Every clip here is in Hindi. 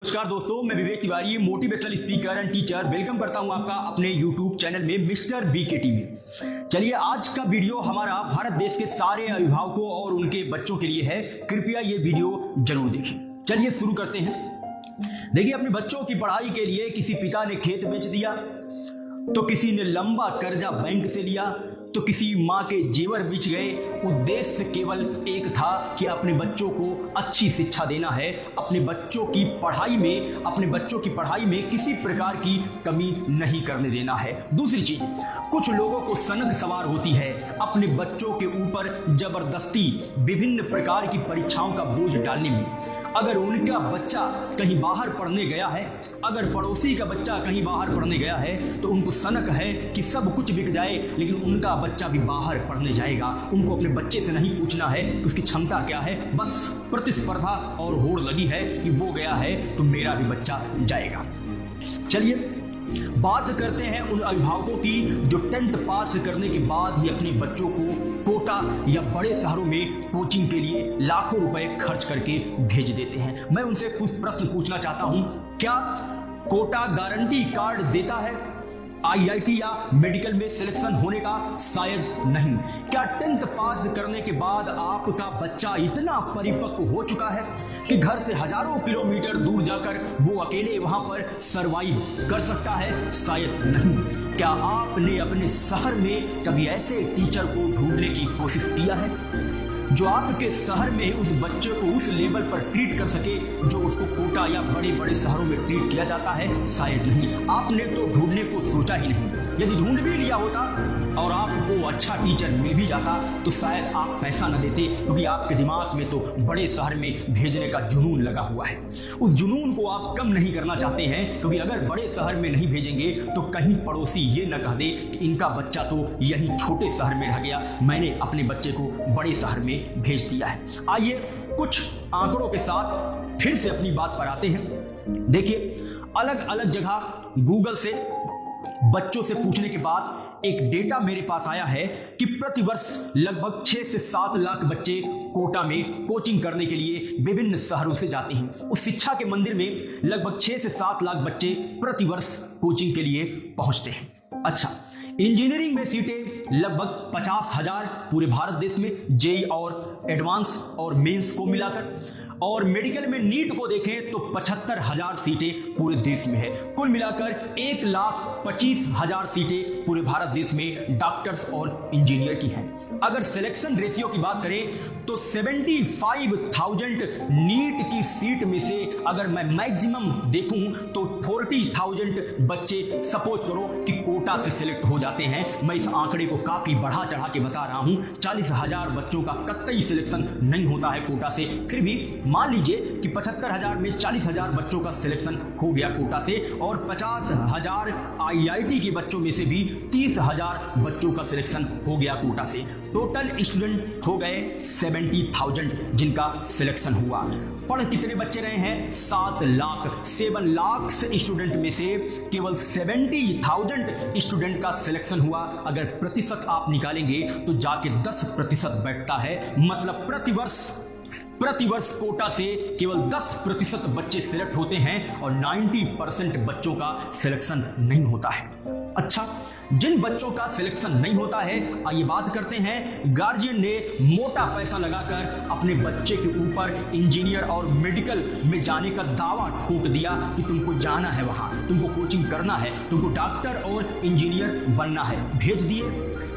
नमस्कार दोस्तों, मैं Vivek Tiwari, motivational speaker and teacher. Welcome करता हूं आपका अपने यूट्यूब चैनल में मिस्टर बीकेटी में। चलिए, आज का वीडियो हमारा भारत देश के सारे अभिभावकों और उनके बच्चों के लिए है। कृपया ये वीडियो जरूर देखें। चलिए शुरू करते हैं। देखिए, अपने बच्चों की पढ़ाई के लिए किसी पिता ने खेत बेच दिया, तो किसी ने लंबा कर्जा बैंक से लिया, तो किसी माँ के जेवर बिछ गए। उद्देश्य केवल एक था कि अपने बच्चों को अच्छी शिक्षा देना है, अपने बच्चों की पढ़ाई में किसी प्रकार की कमी नहीं करने देना है। दूसरी चीज, कुछ लोगों को सनक सवार होती है अपने बच्चों के ऊपर जबरदस्ती विभिन्न प्रकार की परीक्षाओं का बोझ डालने में। अगर उनका बच्चा कहीं बाहर पढ़ने गया है, अगर पड़ोसी का बच्चा कहीं बाहर पढ़ने गया है, तो उनको सनक है कि सब कुछ बिक जाए, लेकिन उनका बच्चा भी बाहर पढ़ने जाएगा। उनको अपने बच्चे से नहीं पूछना है कि उसकी क्षमता क्या है, बस प्रतिस्पर्धा और होड़ लगी है कि वो गया है तो मेरा भी बच्चा जाएगा। चलिए बात करते हैं उन अभिभावकों की जो 10th पास करने के बाद ही अपने बच्चों को कोटा या बड़े शहरों में कोचिंग के लिए लाखों रुपए खर्च करके भेज देते हैं। मैं उनसे कुछ प्रश्न पूछना चाहता हूं, क्या कोटा गारंटी कार्ड देता है आईआईटी या मेडिकल में सिलेक्शन होने का? शायद नहीं। क्या 10th पास करने के बाद आपका बच्चा इतना परिपक्व हो चुका है कि घर से हजारों किलोमीटर दूर जाकर वो अकेले वहां पर सरवाइव कर सकता है? शायद नहीं। क्या आपने अपने शहर में कभी ऐसे टीचर को ढूंढने की कोशिश किया है जो आपके शहर में उस बच्चे को उस लेवल पर ट्रीट कर सके जो उसको कोटा या बड़े बड़े शहरों में ट्रीट किया जाता है? शायद नहीं। आपने तो ढूंढने को सोचा ही नहीं। यदि ढूंढ भी लिया होता और आपको अच्छा टीचर मिल भी जाता तो शायद आप पैसा न देते, क्योंकि आपके दिमाग में तो बड़े शहर में भेजने का जुनून लगा हुआ है। उस जुनून को आप कम नहीं करना चाहते हैं, क्योंकि अगर बड़े शहर में नहीं भेजेंगे तो कहीं पड़ोसी ये न कह दे कि इनका बच्चा तो यही छोटे शहर में रह गया, मैंने अपने बच्चे को बड़े शहर में भेज दिया है। आइए कुछ आंकड़ों के साथ फिर से अपनी बात पर आते हैं। देखिए, अलग अलग जगह गूगल से बच्चों से पूछने के बाद एक डेटा मेरे पास आया है कि प्रतिवर्ष लगभग 6 से 7 लाख बच्चे कोटा में कोचिंग करने के लिए विभिन्न शहरों से जाते हैं। उस शिक्षा के मंदिर में लगभग 6 से 7 लाख बच्चे प्रतिवर्ष कोचिंग के लिए पहुंचते हैं। अच्छा, इंजीनियरिंग में सीटें लगभग 50,000 पूरे भारत देश में, जेई और एडवांस और मेंस को मिलाकर, और मेडिकल में नीट को देखें तो 75,000 सीटें पूरे देश में है। कुल मिलाकर 1,25,000 सीटें पूरे भारत देश में डॉक्टर्स और इंजीनियर की हैं। अगर सिलेक्शन रेशियो की बात करें तो 75,000 नीट की सीट में से अगर मैं मैक्सिमम देखूं तो 40,000 बच्चे सपोज करो कि कोटा से सिलेक्ट हो जाते हैं। मैं इस आंकड़े को काफी बढ़ा चढ़ा के बता रहा हूं। 40,000 बच्चों का कतई सिलेक्शन नहीं होता है कोटा से। फिर भी मान लीजिए कि 75,000 में 40,000 बच्चों का सिलेक्शन हो गया कोटा से, और 50,000 आईआईटी के बच्चों में से भी 30,000 बच्चों का सिलेक्शन हो गया कोटा से। टोटल स्टूडेंट हो गए 70,000 जिनका सिलेक्शन हुआ। पढ़ कितने बच्चे रहे हैं? 7 लाख। 7 लाख स्टूडेंट में से केवल 70,000 स्टूडेंट का सिलेक्शन हुआ। अगर प्रतिशत आप निकालेंगे तो जाके 10% बैठता है। मतलब प्रतिवर्ष कोटा से केवल 10% बच्चे सिलेक्ट होते हैं और 90% बच्चों का सिलेक्शन नहीं होता है। अच्छा, जिन बच्चों का सिलेक्शन नहीं होता है, आइए बात करते हैं। गार्जियन ने मोटा पैसा लगाकर अपने बच्चे के ऊपर इंजीनियर और मेडिकल में जाने का दावा ठोक दिया कि तुमको जाना है वहां, तुमको कोचिंग करना है, तुमको डॉक्टर और इंजीनियर बनना है। भेज दिए।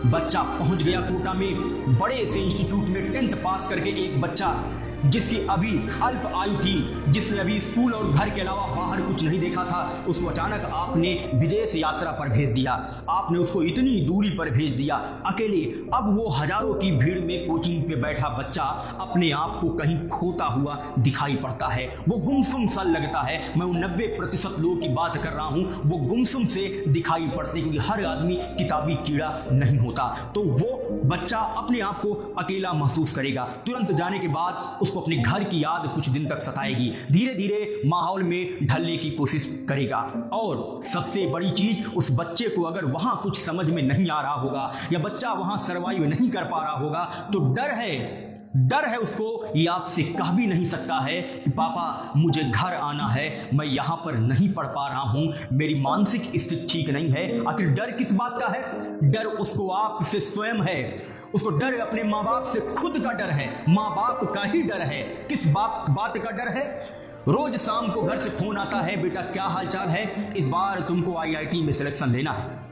बच्चा पहुंच गया कोटा में बड़े से इंस्टीट्यूट में। 10th पास करके एक बच्चा जिसकी अभी अल्प आयु थी, जिसने अभी स्कूल और घर के अलावा बाहर कुछ नहीं देखा था, उसको अचानक आपने विदेश यात्रा पर भेज दिया। आपने उसको इतनी दूरी पर भेज दिया अकेले। अब वो हजारों की भीड़ में कोचिंग पे बैठा बच्चा अपने आप को कहीं खोता हुआ दिखाई पड़ता है। वो गुमसुम सा लगता है। मैं उन 90% लोगों की बात कर रहा हूं, वो गुमसुम से दिखाई पड़ते, क्योंकि हर आदमी किताबी कीड़ा नहीं होता। तो वो बच्चा अपने आप को अकेला महसूस करेगा। तुरंत जाने के बाद उसको अपने घर की याद कुछ दिन तक सताएगी। धीरे धीरे माहौल में ढलने की कोशिश करेगा। और सबसे बड़ी चीज, उस बच्चे को अगर वहां कुछ समझ में नहीं आ रहा होगा या बच्चा वहां सरवाइव नहीं कर पा रहा होगा तो डर है उसको, ये आपसे कह भी नहीं सकता है कि पापा मुझे घर आना है, मैं यहाँ पर नहीं पढ़ पा रहा हूँ, मेरी मानसिक स्थिति ठीक नहीं है। आखिर डर किस बात का है? डर उसको आपसे स्वयं है, उसको डर अपने माँ बाप से खुद का डर है, माँ बाप का ही डर है। किस बात का डर है? रोज शाम को घर से फोन आता है, बेटा क्या हालचाल है, इस बार तुमको IIT में सिलेक्शन लेना है,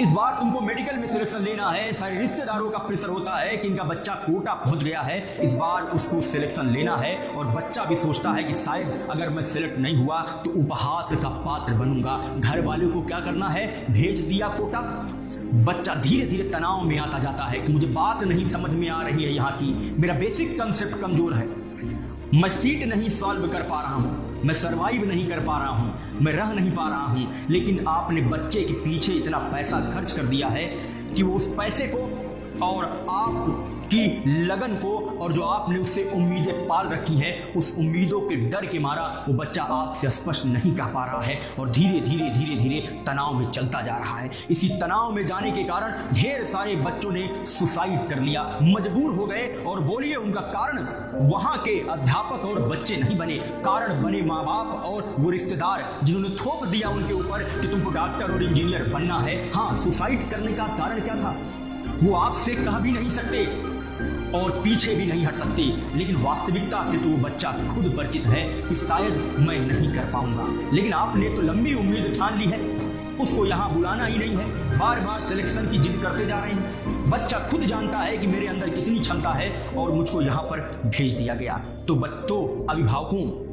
इस बार तुमको मेडिकल में सिलेक्शन लेना है। सारे रिश्तेदारों का प्रेशर होता है कि इनका बच्चा कोटा पहुंच गया है, इस बार उसको सिलेक्शन लेना है। और बच्चा भी सोचता है कि शायद अगर मैं सिलेक्ट नहीं हुआ तो उपहास का पात्र बनूंगा। घर वालों को क्या करना है? भेज दिया कोटा। बच्चा धीरे धीरे तनाव में आता जाता है कि मुझे बात नहीं समझ में आ रही है यहाँ की, मेरा बेसिक कंसेप्ट कमजोर है, मैं सीट नहीं सॉल्व कर पा रहा हूं, मैं सरवाइव नहीं कर पा रहा हूं, मैं रह नहीं पा रहा हूं। लेकिन आपने बच्चे के पीछे इतना पैसा खर्च कर दिया है कि वो उस पैसे को और आपकी लगन को और जो आपने उससे उम्मीदें पाल रखी हैं, उस उम्मीदों के डर के मारा वो बच्चा आपसे स्पष्ट नहीं कह पा रहा है और धीरे धीरे तनाव में चलता जा रहा है। इसी तनाव में जाने के कारण ढेर सारे बच्चों ने सुसाइड कर लिया, मजबूर हो गए। और बोलिए उनका कारण वहां के अध्यापक और बच्चे नहीं बने, कारण बने माँ बाप और वो रिश्तेदार जिन्होंने थोप दिया उनके ऊपर कि तुमको डॉक्टर और इंजीनियर बनना है। हाँ, सुसाइड करने का कारण क्या था वो आपसे कह भी नहीं सकते और पीछे भी नहीं हट सकते, लेकिन वास्तविकता से तो वो बच्चा खुद परिचित है कि शायद मैं नहीं कर पाऊंगा। लेकिन आपने तो लंबी उम्मीद ठान ली है, उसको यहाँ बुलाना ही नहीं है, बार बार सिलेक्शन की जिद करते जा रहे हैं। बच्चा खुद जानता है कि मेरे अंदर कितनी क्षमता है और मुझको यहाँ पर भेज दिया गया। तो अभिभावकों,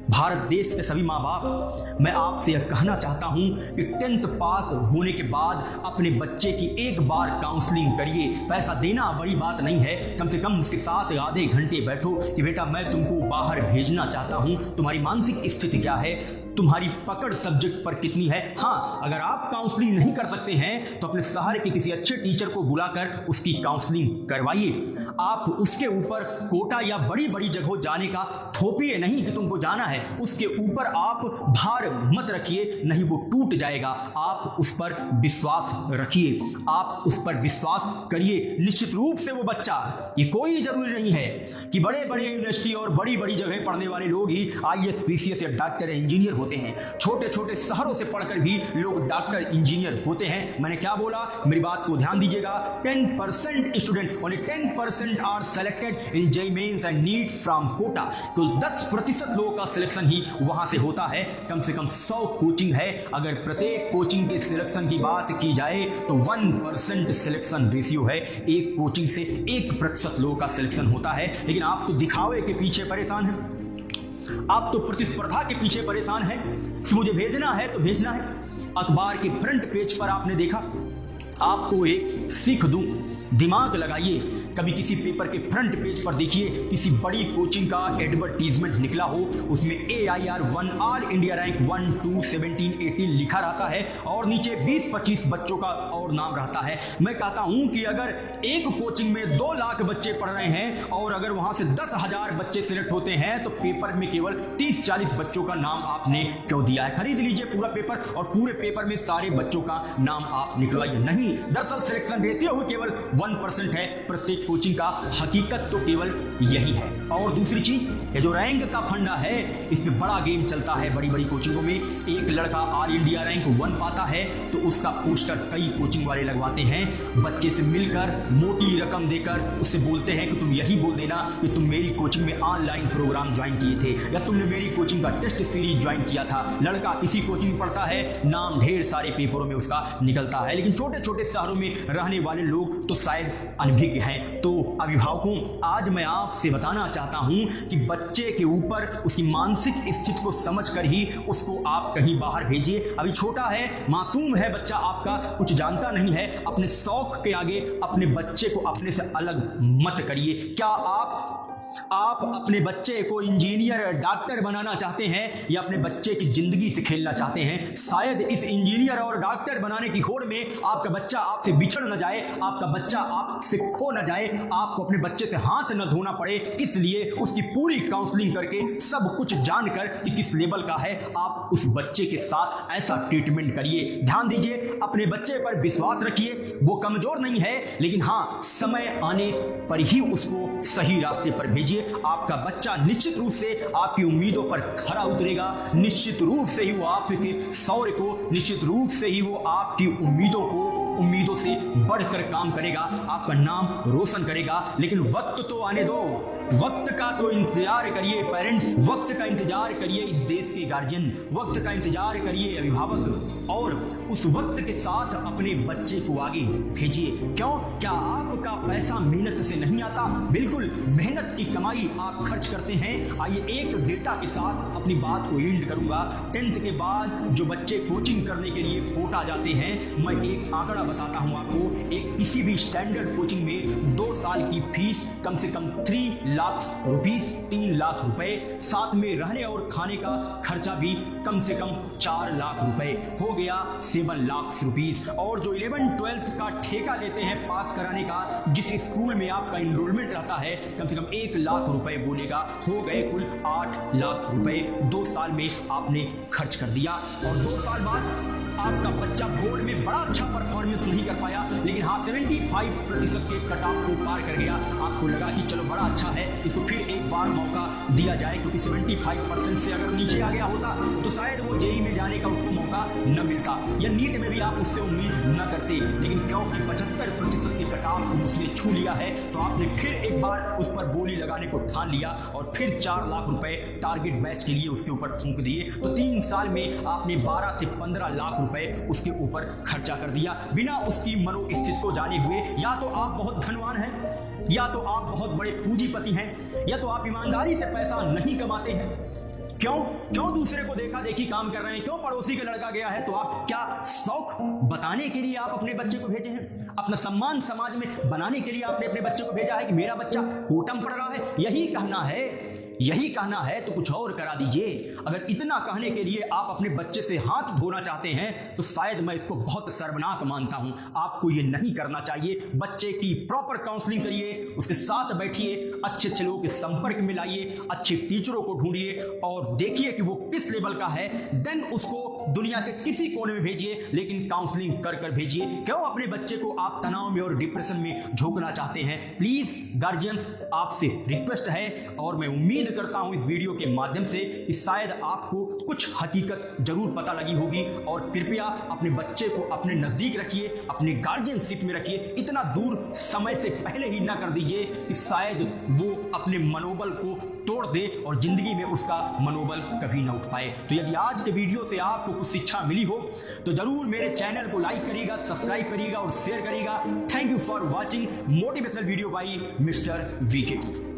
भारत देश के सभी माँ बाप, मैं आपसे यह कहना चाहता हूं कि 10th पास होने के बाद अपने बच्चे की एक बार काउंसलिंग करिए। पैसा देना बड़ी बात नहीं है, कम से कम उसके साथ आधे घंटे बैठो कि बेटा मैं तुमको बाहर भेजना चाहता हूं, तुम्हारी मानसिक स्थिति क्या है, तुम्हारी पकड़ सब्जेक्ट पर कितनी है। हाँ, अगर आप काउंसलिंग नहीं कर सकते हैं तो अपने शहर के किसी अच्छे टीचर को बुलाकर उसकी काउंसलिंग करवाइए। आप उसके ऊपर कोटा या बड़ी बड़ी जगहों जाने का थोपिए नहीं कि तुमको जाना है, उसके ऊपर आप भार मत रखिए, नहीं वो टूट जाएगा। आप उस पर विश्वास रखिए, आप उस पर विश्वास करिए। निश्चित रूप से वो बच्चा, ये कोई जरूरी नहीं है कि बड़े बड़े यूनिवर्सिटी और बड़ी बड़ी जगह पढ़ने वाले लोग ही IAS PCS या डॉक्टर इंजीनियर होते हैं। छोटे छोटे शहरों से पढ़कर भी लोग डॉक्टर इंजीनियर होते हैं। मैंने क्या बोला, मेरी बात को ध्यान दीजिएगा। 10% student, only 10% are selected in JEE mains and NEETs from Kota. तो 10% लोगों का सिलेक्शन ही वहां से होता है। कम से कम 100 कोचिंग है, अगर प्रत्येक कोचिंग के सिलेक्शन की बात की जाए तो 1% सिलेक्शन रेशियो है, एक कोचिंग से 1% लोगों का सिलेक्शन होता है। लेकिन आप तो दिखावे के पीछे परेशान हैं, आप तो प्रतिस्पर्धा के पीछे परेशान हैं कि मुझे भेजना है तो भेजना है। अखबार के फ्रंट पेज पर आपने देखा, आपको एक सीख दूं, दिमाग लगाइए, कभी किसी पेपर के फ्रंट पेज पर देखिए किसी बड़ी कोचिंग का एडवर्टीजमेंट निकला हो, उसमें AIR 1 ऑल इंडिया रैंक 1 2 17 18 लिखा रहता है और नीचे 20-25 बच्चों का और नाम रहता है। मैं कहता हूं कि अगर एक कोचिंग में 2 लाख बच्चे पढ़ रहे हैं और अगर वहां से 10,000 बच्चे सिलेक्ट होते हैं तो पेपर में केवल 30-40 बच्चों का नाम आपने क्यों दिया है? खरीद लीजिए पूरा पेपर और पूरे पेपर में सारे बच्चों का नाम आप निकलवाइए। नहीं, दरअसल सिलेक्शन रेशियो केवल 1% है प्रत्येक कोचिंग का, हकीकत तो केवल यही है। और दूसरी चीज, ये जो रैंक का फंडा है, इसमें बड़ा गेम चलता है बड़ी बड़ी कोचिंगों में। एक लड़का ऑल इंडिया रैंक 1 पाता है तो उसका पोस्टर कई कोचिंग वाले लगवाते हैं, बच्चे से मिलकर मोटी रकम देकर उससे बोलते हैं कि तुम यही बोल देना कि तुम मेरी कोचिंग में ऑनलाइन प्रोग्राम ज्वाइन किए थे या तुमने मेरी कोचिंग का टेस्ट सीरीज ज्वाइन किया था। लड़का किसी कोचिंग में पढ़ता है, नाम ढेर सारे पेपरों में उसका निकलता है, लेकिन छोटे छोटे शहरों में रहने वाले लोग तो शायद अनभिज्ञ हैं। तो अभिभावकों, आज मैं आपसे बताना चाहता हूं कि बच्चे के ऊपर उसकी मानसिक स्थिति को समझकर ही उसको आप कहीं बाहर भेजिए। अभी छोटा है, मासूम है बच्चा आपका, कुछ जानता नहीं है। अपने शौक के आगे अपने बच्चे को अपने से अलग मत करिए। क्या आप आप अपने बच्चे को इंजीनियर डॉक्टर बनाना चाहते हैं या अपने बच्चे की जिंदगी से खेलना चाहते हैं। शायद इस इंजीनियर और डॉक्टर बनाने की होड़ में आपका बच्चा आपसे बिछड़ न जाए, आपका बच्चा आपसे खो न जाए, आपको अपने बच्चे से हाथ न धोना पड़े। इसलिए उसकी पूरी काउंसलिंग करके सब कुछ जानकर कि किस लेवल का है, आप उस बच्चे के साथ ऐसा ट्रीटमेंट करिए। ध्यान दीजिए, अपने बच्चे पर विश्वास रखिए। वो कमजोर नहीं है, लेकिन हाँ, समय आने पर ही उसको सही रास्ते पर भेजिए। आपका बच्चा निश्चित रूप से आपकी उम्मीदों पर खरा उतरेगा, निश्चित रूप से ही वो आपके शौर्य को, निश्चित रूप से ही वो आपकी उम्मीदों से बढ़कर काम करेगा, आपका नाम रोशन करेगा। लेकिन वक्त तो आने दो, वक्त का तो इंतजार करिए पेरेंट्स, वक्त का इंतजार करिए इस देश के गार्जियन, वक्त का इंतजार करिए अभिभावक, और उस वक्त के साथ अपने बच्चे को आगे भेजिए। क्यों? क्या आपका पैसा मेहनत से नहीं आता? बिल्कुल, मेहनत की कमाई आप खर्च करते हैं। आइए एक डेटा के साथ अपनी बात को एंड करूंगा। 10th के बाद जो बच्चे कोचिंग करने के लिए कोटा जाते हैं, मैं एक आंकड़ा बताता हूं आपको। एक किसी भी स्टैंडर्ड कोचिंग में 2 साल की फीस कम से कम 3 लाख रुपीस, 3 लाख रुपए, साथ में रहने और खाने का खर्चा भी कम से कम 4 लाख रुपए, हो गया 7 लाख रुपीस। और जो 11th 12th का ठेका लेते हैं पास कराने का, जिस स्कूल में आपका इनरोलमेंट रहता है, कम से कम 1 लाख रुपए बोलेगा, हो गए कुल 8 लाख रुपए 2 साल में आपने खर्च कर दिया। और 2 साल बाद आपका बच्चा बोर्ड में बड़ा अच्छा परफॉर्मेंस नहीं कर पाया, लेकिन हाँ 75% के कट ऑफ को पार कर गया। आपको लगा कि चलो बड़ा अच्छा है, इसको फिर एक बार मौका दिया जाए, क्योंकि 75% से अगर नीचे आ गया होता तो शायद वो जेई में जाने का उसको मौका न मिलता, या नीट में भी आप उससे उम्मीद न करते। लेकिन क्योंकि 75% के कट ऑफ को उसने छू लिया है, तो आपने फिर एक बार उस पर बोली लगाने को ठान लिया और फिर 4 लाख रुपए टारगेट बैच के लिए उसके ऊपर फूंक दिए। तो 3 साल में आपने 12 से 15 लाख रुपए उसके ऊपर खर्चा कर दिया, बिना उसकी मनोस्थिति को जाने हुए। या तो आप बहुत धनवान हैं, या तो आप बहुत बड़े पूंजीपति हैं, या तो आप ईमानदारी से पैसा नहीं कमाते हैं। क्यों दूसरे को देखा देखी काम कर रहे हैं? क्यों पड़ोसी का लड़का गया है तो आप क्या शौक बताने के लिए आप अपने बच्चे को भेजे हैं? अपना सम्मान समाज में बनाने के लिए आपने अपने बच्चे को भेजा है कि मेरा बच्चा कोटा में पढ़ रहा है? यही कहना है तो कुछ और करा दीजिए। अगर इतना कहने के लिए आप अपने बच्चे से हाथ धोना चाहते हैं तो शायद मैं इसको बहुत शर्मनाक मानता हूं। आपको ये नहीं करना चाहिए। बच्चे की प्रॉपर काउंसलिंग करिए, उसके साथ बैठिए, अच्छे लोगों के संपर्क में लाइए, अच्छे टीचरों को ढूंढिए और देखिए कि वो किस लेवल का है। देन उसको दुनिया के किसी कोने में भेजिए, लेकिन काउंसलिंग कर भेजिए। क्यों अपने बच्चे को आप तनाव में और डिप्रेशन में झोंकना चाहते हैं? प्लीज गार्जियंस, आपसे रिक्वेस्ट है और मैं उम्मीद करता हूं इस वीडियो के माध्यम से कि शायद आपको कुछ हकीकत जरूर पता लगी होगी। और कृपया अपने बच्चे को अपने नजदीक रखिए, अपने गार्जियनशिप में रखिए। इतना दूर समय से पहले ही ना कर दीजिए कि शायद वो अपने मनोबल को तोड़ दे और जिंदगी में उसका मनोबल कभी ना उठ पाए। तो यदि आज के वीडियो से आपको कुछ शिक्षा मिली हो तो जरूर मेरे चैनल को लाइक करिएगा, सब्सक्राइब करिएगा और शेयर करिएगा। Thank you for watching motivational video by mister VK.